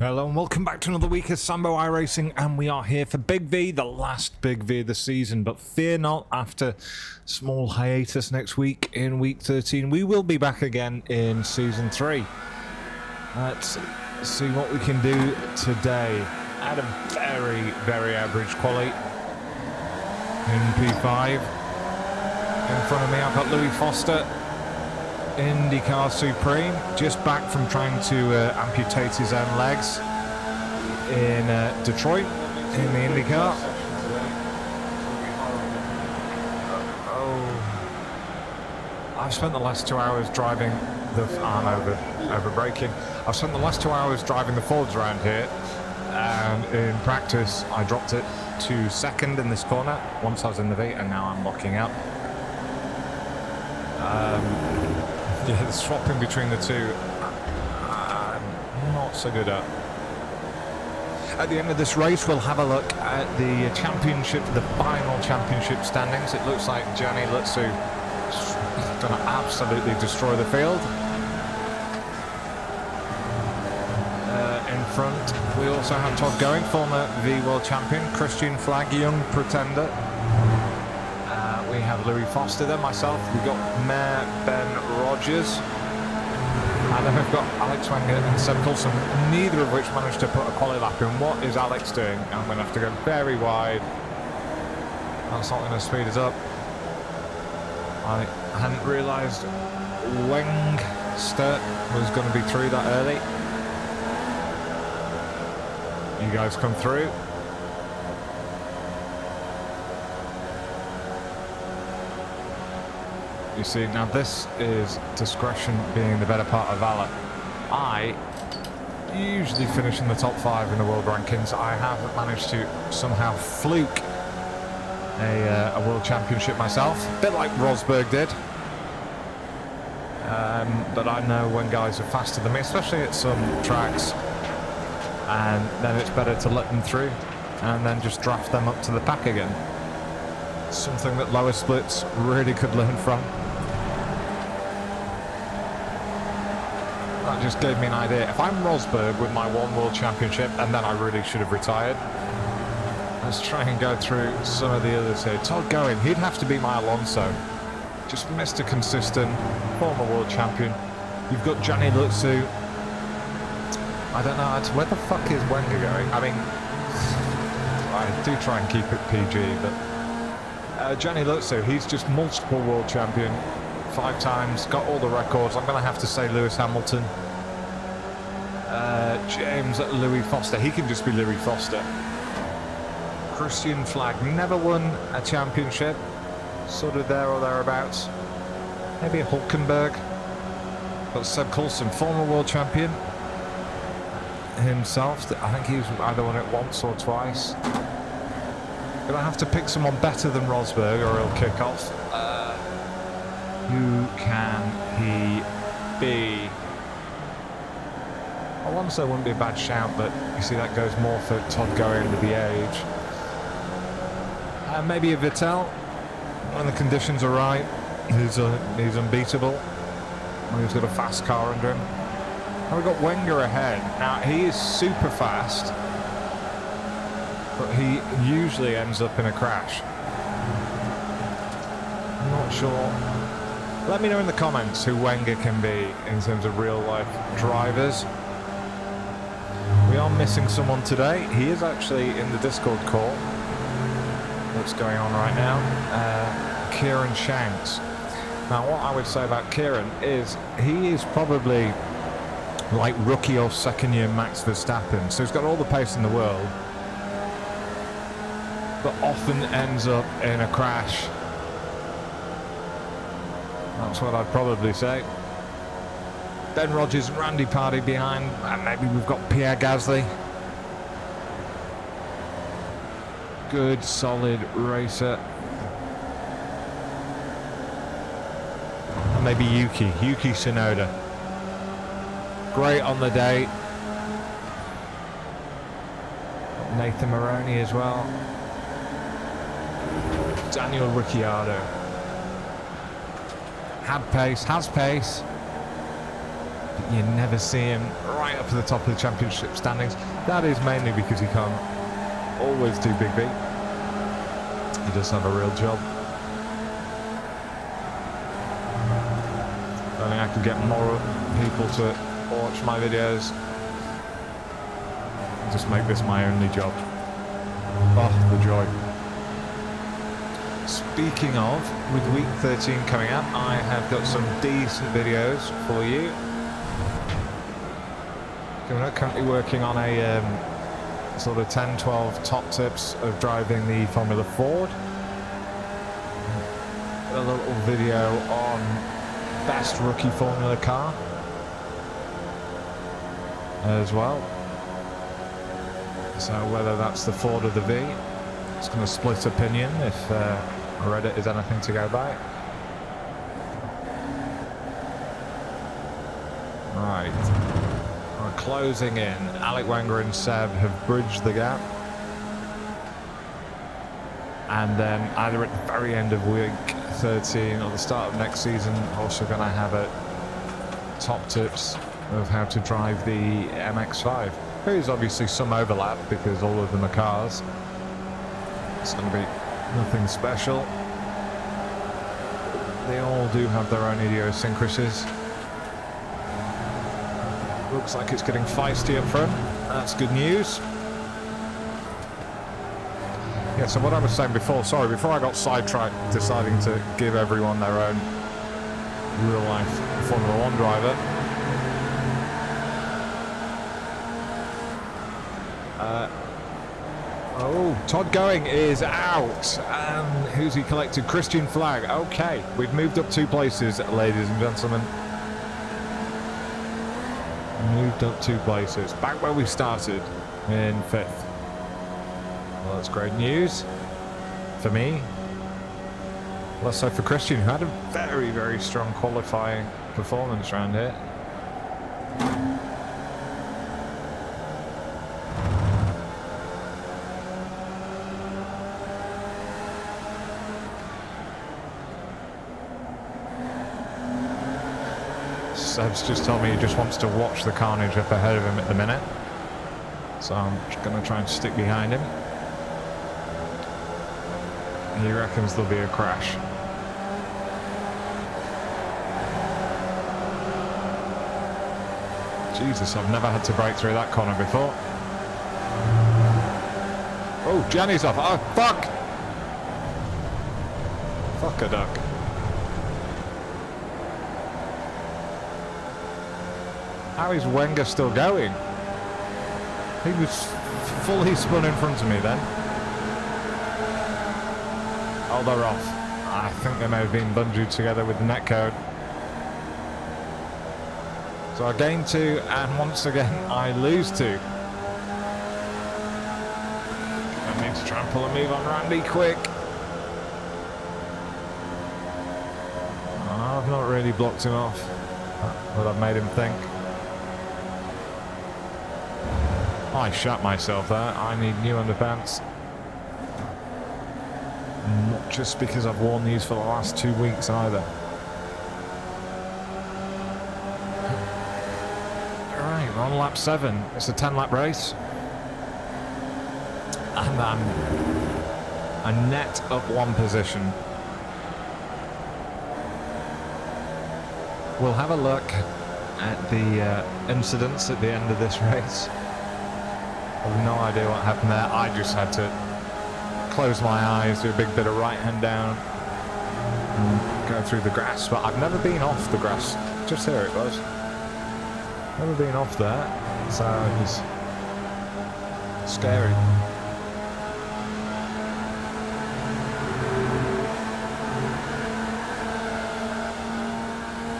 Hello and welcome back to another week of Sambo iRacing, and we are here for Big V, the last Big V of the season. But fear not, after small hiatus next week in week 13, we will be back again in season 3. Let's see what we can do today. At a very, very average quali in P5. In front of me I've got Louis Foster, IndyCar Supreme, just back from trying to amputate his own legs in Detroit in the IndyCar. I've spent the last 2 hours driving the over braking. I've spent the last 2 hours driving the Fords around here, and in practice I dropped it to second in this corner once I was in the V, and now I'm locking up. Yeah, the swapping between the two, I'm not so good at. At the end of this race, we'll have a look at the championship, the final championship standings. It looks like Gianni Lutsu is going to absolutely destroy the field. In front, we also have Todd Going, former Vee World Champion, Christian Flagg, young pretender. We have Louis Foster there, myself, we've got Mayor Ben Rogers, and then we've got Alex Wenger and Seb Coulson, neither of which managed to put a quali lap in. What is Alex doing? I'm going to have to go very wide. That's not going to speed us up. I hadn't realised Wengster was going to be through that early. You guys come through. You see, now this is discretion being the better part of valor. I usually finish in the top 5 in the world rankings. I have managed to somehow fluke a world championship myself, a bit like Rosberg did. But I know when guys are faster than me, especially at some tracks, and then it's better to let them through and then just draft them up to the pack again. Something that lower splits really could learn from. That just gave me an idea. If I'm Rosberg with my one world championship, and then I really should have retired, let's try and go through some of the others here. Todd Going, he'd have to be my Alonso. Just Mr. Consistent, former world champion. You've got Gianni Lutsu. I don't know, where the fuck is Wenger going? I mean, I do try and keep it PG, but Gianni Lutsu, he's just multiple world champion, 5 times, got all the records. I'm going to have to say Lewis Hamilton. James Louis Foster, he can just be Louis Foster. Christian Flagg, never won a championship, sort of there or thereabouts. Maybe a Hulkenberg. But Seb Coulson, former world champion himself. I think he's either won it once or twice. Gonna have to pick someone better than Rosberg or he'll kick off. Who can he be? Alonso wouldn't be a bad shout, but you see that goes more for Todd Going with the age. Maybe a Vettel when the conditions are right. He's unbeatable. He's got a fast car under him. And we've got Wenger ahead. Now he is super fast, but he usually ends up in a crash. I'm not sure. Let me know in the comments who Wenger can be in terms of real life drivers. We are missing someone today. He is actually in the Discord call that's going on right now. Kieran Shanks. Now what I would say about Kieran is he is probably like rookie or second year Max Verstappen. So he's got all the pace in the world, but often ends up in a crash. That's what I'd probably say. Ben Rogers and Randy Party behind, and maybe we've got Pierre Gasly. Good, solid racer. And maybe Yuki Tsunoda. Great on the day. Nathan Maroney as well. Daniel Ricciardo. Had pace, has pace. but you never see him right up at the top of the championship standings. That is mainly because he can't always do Big V. He does have a real job. I think I could get more people to watch my videos. Just make this my only job. Oh, the joy. Speaking of, with week 13 coming up, I have got some decent videos for you. I'm currently working on a sort of 10-12 top tips of driving the Formula Ford. A little video on best rookie Formula car as well. So whether that's the Ford or the V, it's going to split opinion if Reddit is anything to go by. Right, we're closing in. Alec Wenger and Seb have bridged the gap. And then either at the very end of week 13 or the start of next season, also going to have a top tips of how to drive the MX-5. There's obviously some overlap because all of them are cars. It's going to be nothing special. They all do have their own idiosyncrasies. Looks like it's getting feisty up front. That's good news. Yeah, so what I was saying before, sorry, before I got sidetracked deciding to give everyone their own real-life Formula 1 driver. Oh, Todd Going is out. And who's he collected? Christian Flag. Okay, we've moved up 2 places, ladies and gentlemen. Moved up 2 places. Back where we started in 5th. Well, that's great news for me. Less so for Christian, who had a very, very strong qualifying performance around here. Seb's just told me he just wants to watch the carnage up ahead of him at the minute. So I'm just going to try and stick behind him. He reckons there'll be a crash. Jesus, I've never had to break through that corner before. Oh, Jenny's off. Oh, fuck! Fuck a duck. How is Wenger still going? He was fully spun in front of me then. Oh, they're off. I think they may have been bungeed together with the netcode. So I gain 2, and once again I lose 2. I need to try and pull a move on Randy quick. Oh, I've not really blocked him off, but I've made him think. I shot myself there. I need new underpants. Not just because I've worn these for the last 2 weeks either. Alright, we're on lap 7. It's a 10-lap race. And I'm a net up 1 position. We'll have a look at the incidents at the end of this race. I have no idea what happened there. I just had to close my eyes, do a big bit of right hand down, and go through the grass. But I've never been off the grass. Just here it was. Never been off there. So it was scary.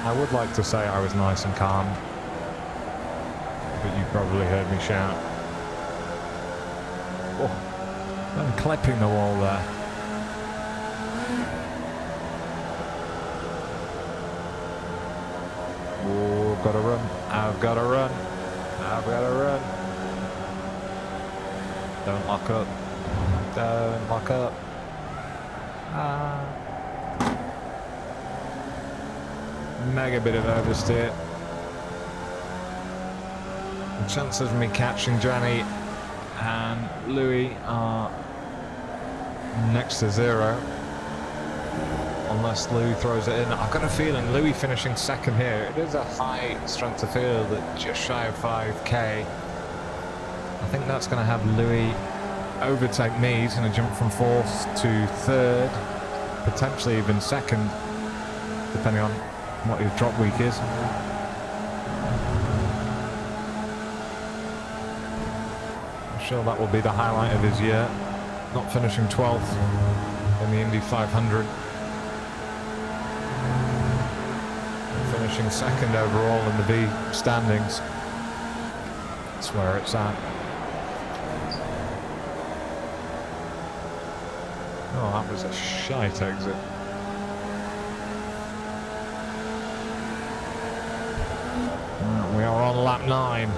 I would like to say I was nice and calm, but you probably heard me shout. Oh, I'm clipping the wall there. Oh, I've got to run. I've got to run. I've got to run. Don't lock up. Don't lock up. Mega bit of oversteer. The chances of me catching Gianni and Louis are next to zero. Unless Louis throws it in. I've got a feeling Louis finishing second here. It is a high strength of field at just shy of 5k. I think that's going to have Louis overtake me. He's going to jump from fourth to third, potentially even second, depending on what his drop week is. I'm sure that will be the highlight of his year, not finishing 12th in the Indy 500. Finishing second overall in the V standings. That's where it's at. Oh, that was a shite exit. We are on lap 9.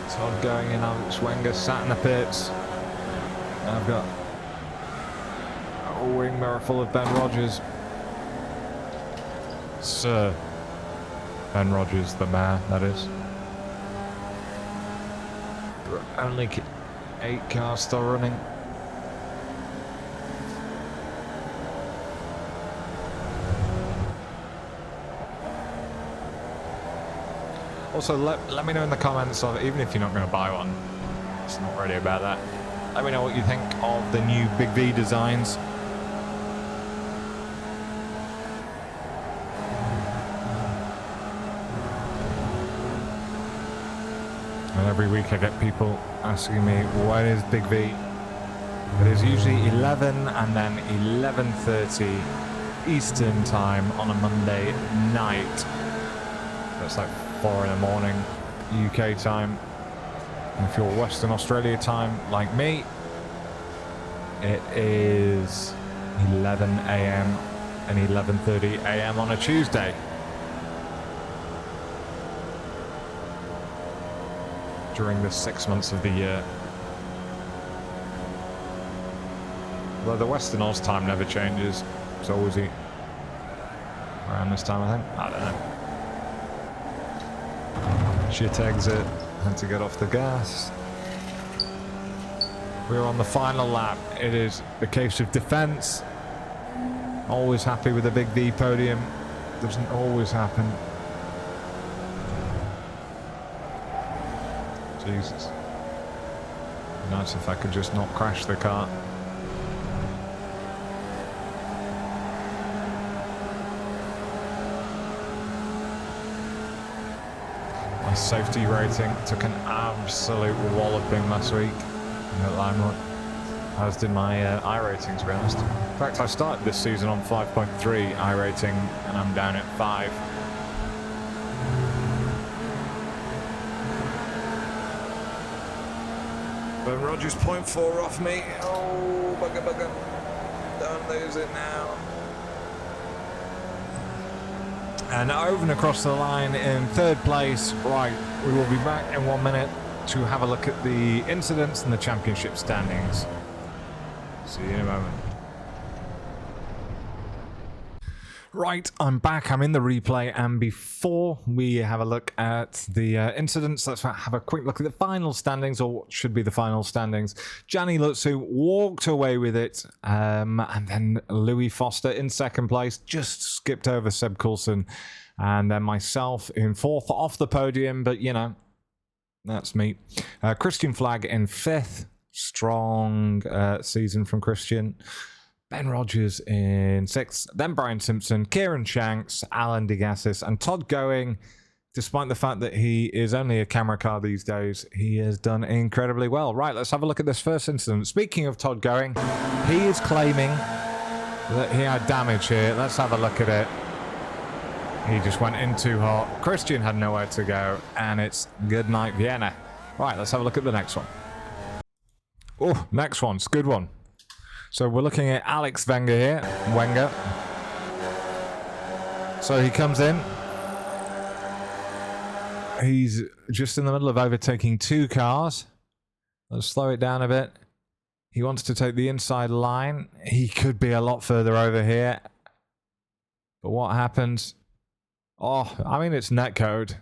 Todd going in, Alex Wenger sat in the pits. I've got a wing mirror full of Ben Rogers. Sir Ben Rogers, the mayor, that is. Only 8 cars still running. Also, let me know in the comments of, even if you're not going to buy one, it's not really about that. Let me know what you think of the new Big V designs. And every week I get people asking me, what is Big V? It is usually 11 and then 11:30 Eastern time on a Monday night. That's like 4 in the morning UK time. And if you're Western Australia time like me, it is 11 AM and 11:30 AM on a Tuesday. During the 6 months of the year. Although the Western Oz time never changes. It's always around this time, I think. I don't know. Shit exit. Had to get off the gas. We're on the final lap. It is the case of defense. Always happy with a Big V podium. Doesn't always happen. Jesus. Nice if I could just not crash the car. My safety rating took an absolute walloping last week at Limelight, as did my iRating, to be honest. In fact, I started this season on 5.3 iRating and I'm down at 5. Ben Rogers 0.4 off me. Oh, bugger. Don't lose it now. And over and across the line in third place. Right, we will be back in 1 minute to have a look at the incidents and the championship standings. See you in a moment. Right, I'm back. I'm in the replay, and before we have a look at the incidents, let's have a quick look at the final standings, or what should be the final standings. Gianni Lutsu walked away with it, and then Louis Foster in second place, just skipped over Seb Coulson, and then myself in fourth off the podium, but you know, that's me. Christian Flagg in fifth, strong season from Christian. Ben Rogers in sixth, then Brian Simpson, Kieran Shanks, Alan Degassis, and Todd Going. Despite the fact that he is only a camera car these days, he has done incredibly well. Right, let's have a look at this first incident. Speaking of Todd Going, he is claiming that he had damage here. Let's have a look at it. He just went in too hot. Christian had nowhere to go, and it's good night, Vienna. Right, let's have a look at the next one. Oh, next one's a good one. So we're looking at Alex Wenger here. Wenger. So he comes in. He's just in the middle of overtaking 2 cars. Let's slow it down a bit. He wants to take the inside line. He could be a lot further over here. But what happens? Oh, I mean, it's netcode.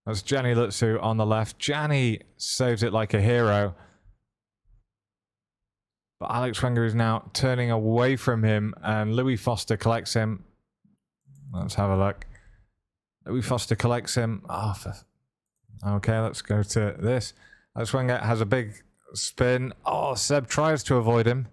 That's Jenny Lutsu on the left. Jenny saves it like a hero. But Alex Wenger is now turning away from him, and Louis Foster collects him. Let's have a look. Louis Foster collects him. Oh, okay, let's go to this. Alex Wenger has a big spin. Oh, Seb tries to avoid him.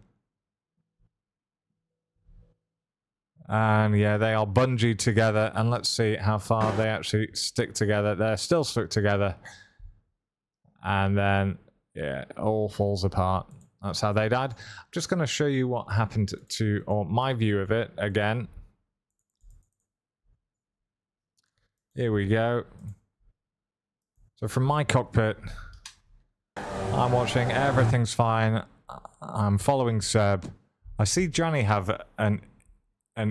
And yeah, they are bungeed together. And let's see how far they actually stick together. They're still stuck together. And then, yeah, it all falls apart. That's how they died. I'm just going to show you what happened to, or my view of it again. Here we go. So from my cockpit, I'm watching, everything's fine. I'm following Seb. I see Johnny have an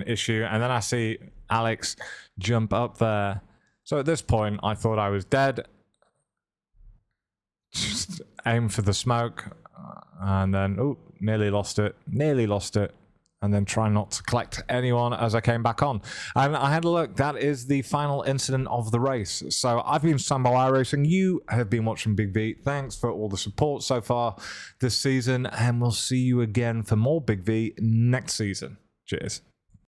issue, and then I see Alex jump up there. So at this point, I thought I was dead. Just aim for the smoke, and then, oh, nearly lost it. Nearly lost it. And then try not to collect anyone as I came back on. And I had a look. That is the final incident of the race. So I've been Sambo iRacing. You have been watching Big V. Thanks for all the support so far this season. And we'll see you again for more Big V next season. Cheers.